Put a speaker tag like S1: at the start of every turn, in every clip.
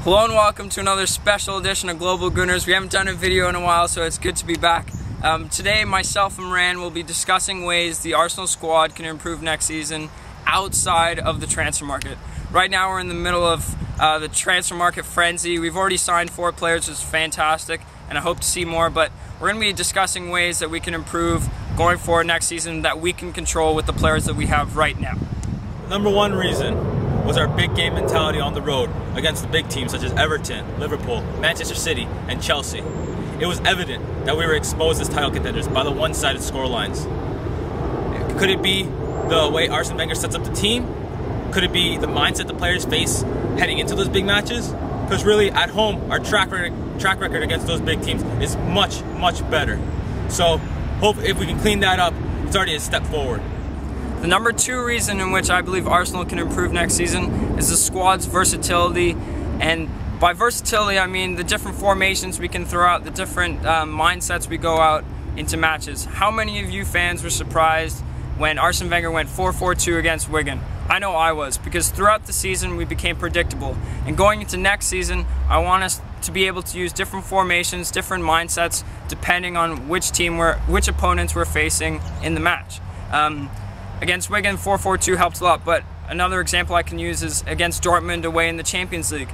S1: Hello and welcome to another special edition of Global Gooners. We haven't done a video in a while, so it's good to be back. Today, myself and Rand will be discussing ways the Arsenal squad can improve next season outside of the transfer market. Right now, we're in the middle of the transfer market frenzy. We've already signed 4 players, which is fantastic, and I hope to see more, but we're going to be discussing ways that we can improve going forward next season that we can control with the players that we have right now.
S2: Number one reason was our big game mentality on the road against the big teams such as Everton, Liverpool, Manchester City, and Chelsea. It was evident that we were exposed as title contenders by the one-sided scorelines. Could it be the way Arsene Wenger sets up the team? Could it be the mindset the players face heading into those big matches? Because really, at home, our track record against those big teams is much, much better. So, hope if we can clean that up, it's already a step forward.
S1: The number 2 reason in which I believe Arsenal can improve next season is the squad's versatility. And by versatility, I mean the different formations we can throw out, the different mindsets we go out into matches. How many of you fans were surprised when Arsene Wenger went 4-4-2 against Wigan? I know I was, because throughout the season we became predictable. And going into next season, I want us to be able to use different formations, different mindsets, depending on which opponents we're facing in the match. Against Wigan, 4-4-2 helped a lot, but another example I can use is against Dortmund away in the Champions League.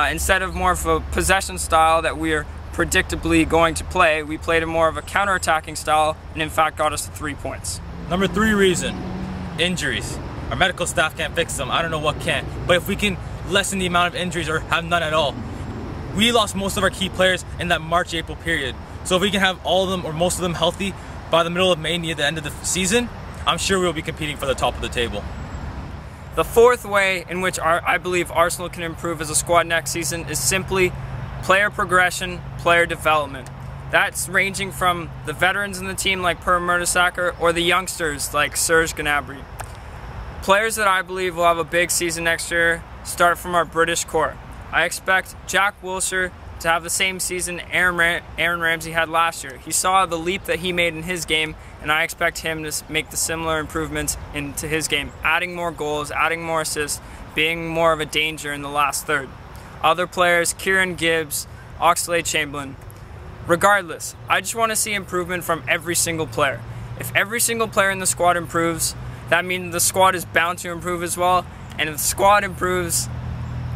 S1: Instead of more of a possession style that we're predictably going to play, we played a more of a counter-attacking style, and in fact got us to 3 points.
S2: Number 3 reason, injuries. Our medical staff can't fix them, I don't know what can, but if we can lessen the amount of injuries or have none at all. We lost most of our key players in that March-April period, so if we can have all of them or most of them healthy by the middle of May near the end of the season, I'm sure we'll be competing for the top of the table.
S1: The 4th way in which I believe Arsenal can improve as a squad next season is simply player progression, player development. That's ranging from the veterans in the team like Per Mertesacker or the youngsters like Serge Gnabry. Players that I believe will have a big season next year start from our British core. I expect Jack Wilshere to have the same season Aaron Ramsey had last year. He saw the leap that he made in his game, and I expect him to make the similar improvements into his game, adding more goals, adding more assists, being more of a danger in the last third. Other players, Kieran Gibbs, Oxlade-Chamberlain. Regardless, I just want to see improvement from every single player. If every single player in the squad improves, that means the squad is bound to improve as well, and if the squad improves,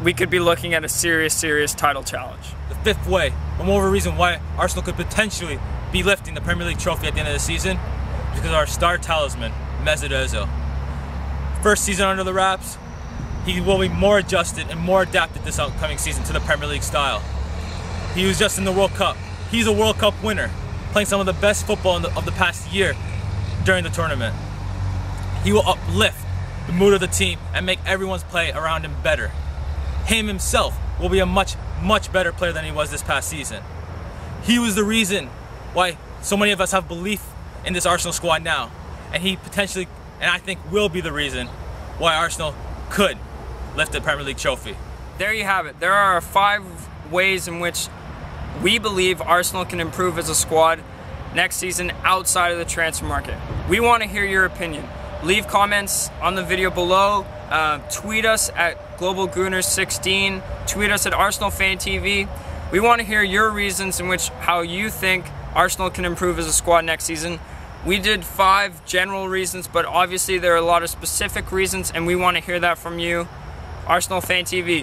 S1: we could be looking at a serious title challenge.
S2: The 5th way, one more reason why Arsenal could potentially be lifting the Premier League trophy at the end of the season, is because of our star talisman, Mesut Ozil. First season under the wraps, he will be more adjusted and more adapted this upcoming season to the Premier League style. He was just in the World Cup. He's a World Cup winner, playing some of the best football of the past year during the tournament. He will uplift the mood of the team and make everyone's play around him better. Him himself will be a much better player than he was this past season. He was the reason why so many of us have belief in this Arsenal squad now, and he potentially, and I think will be the reason why Arsenal could lift the Premier League trophy.
S1: There you have it. There are 5 ways in which we believe Arsenal can improve as a squad next season outside of the transfer market. We want to hear your opinion. Leave comments on the video below. Tweet us at GLOBALGOONERS16. Tweet us at ArsenalFanTV. We want to hear your reasons in which how you think Arsenal can improve as a squad next season. We did 5 general reasons, but obviously there are a lot of specific reasons, and we want to hear that from you. ArsenalFanTV.